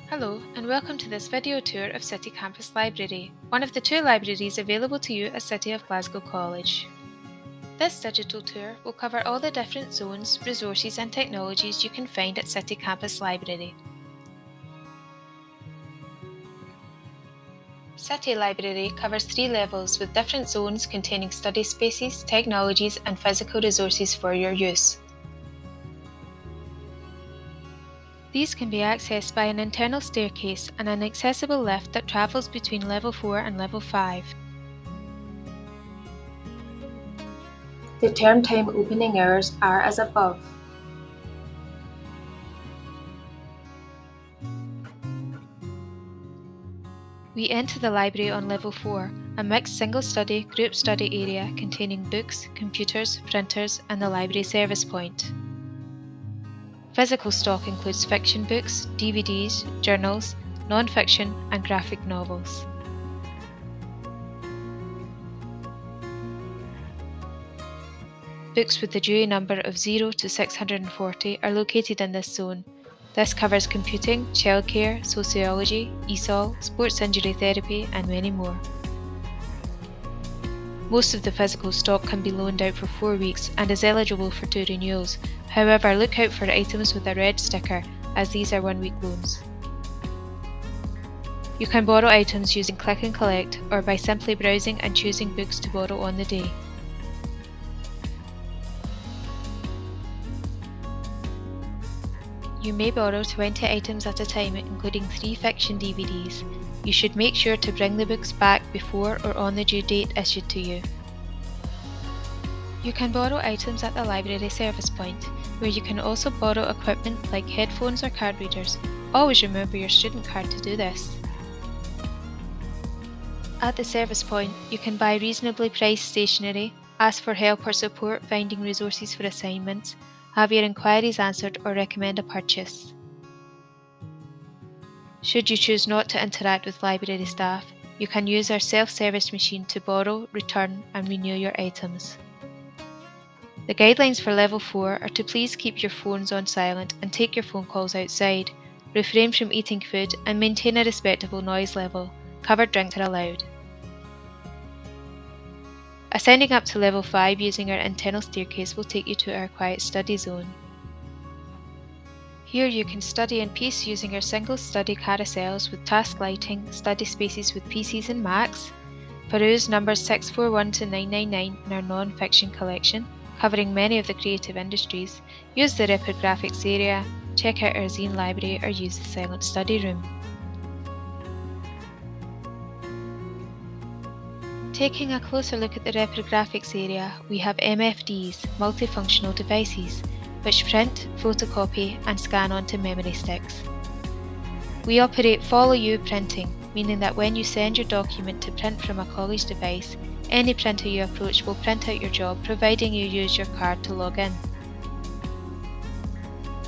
Hello and welcome to this video tour of City Campus Library, one of the two libraries available to you at City of Glasgow College. This digital tour will cover all the different zones, resources and technologies you can find at City Campus Library. City Library covers 3 levels with different zones containing study spaces, technologies and physical resources for your use. These can be accessed by an internal staircase and an accessible lift that travels between Level 4 and Level 5. The term time opening hours are as above. We enter the library on Level 4, a mixed single-study, group study area containing books, computers, printers and the library service point. Physical stock includes fiction books, DVDs, journals, non-fiction and graphic novels. Books with the Dewey number of 0 to 640 are located in this zone. This covers computing, childcare, sociology, ESOL, sports injury therapy and many more. Most of the physical stock can be loaned out for 4 weeks and is eligible for 2 renewals. However, look out for items with a red sticker, as these are 1-week loans. You can borrow items using Click and Collect or by simply browsing and choosing books to borrow on the day. You may borrow 20 items at a time, including 3 fiction DVDs. You should make sure to bring the books back before or on the due date issued to you. You can borrow items at the library service point, where you can also borrow equipment like headphones or card readers. Always remember your student card to do this. At the service point, you can buy reasonably priced stationery, ask for help or support finding resources for assignments, have your inquiries answered or recommend a purchase. Should you choose not to interact with library staff, you can use our self-service machine to borrow, return and renew your items. The guidelines for Level 4 are to please keep your phones on silent and take your phone calls outside, refrain from eating food and maintain a respectable noise level. Covered drinks are allowed. Ascending up to Level 5 using our internal staircase will take you to our quiet study zone. Here you can study in peace using our single study carousels with task lighting, study spaces with PCs and Macs, peruse numbers 641 to 999 in our non-fiction collection, covering many of the creative industries, use the reprographics area, check out our zine library or use the silent study room. Taking a closer look at the reprographics area, we have MFDs, multifunctional devices, which print, photocopy and scan onto memory sticks. We operate Follow You printing, meaning that when you send your document to print from a college device, any printer you approach will print out your job providing you use your card to log in.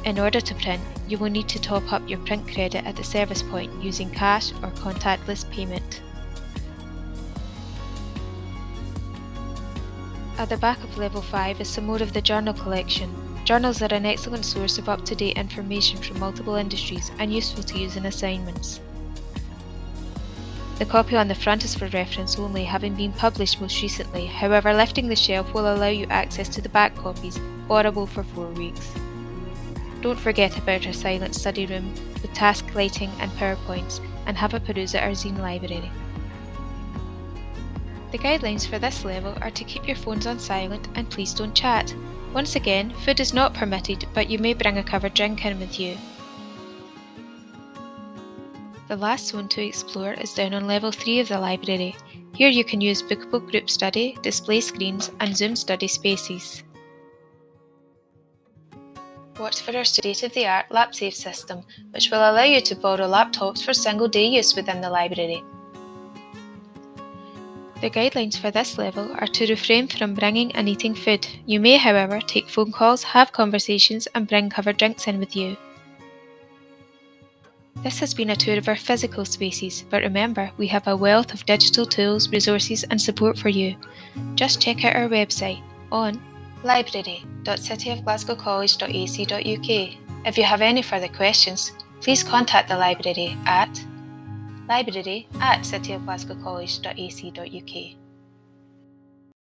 In order to print, you will need to top up your print credit at the service point using cash or contactless payment. At the back of Level 5 is some more of the journal collection. Journals are an excellent source of up-to-date information from multiple industries and useful to use in assignments. The copy on the front is for reference only, having been published most recently. However, lifting the shelf will allow you access to the back copies, borrowable for 4 weeks. Don't forget about our silent study room with task lighting and PowerPoints, and have a peruse at our zine library. The guidelines for this level are to keep your phones on silent and please don't chat. Once again, food is not permitted, but you may bring a covered drink in with you. The last zone to explore is down on Level 3 of the library. Here you can use Bookable Group Study, display screens and Zoom study spaces. Watch for our state-of-the-art LapSafe system, which will allow you to borrow laptops for single-day use within the library. The guidelines for this level are to refrain from bringing and eating food. You may, however, take phone calls, have conversations and bring covered drinks in with you. This has been a tour of our physical spaces, but remember, we have a wealth of digital tools, resources and support for you. Just check out our website on library.cityofglasgowcollege.ac.uk. If you have any further questions, please contact the library at library@cityofglasgowcollege.ac.uk.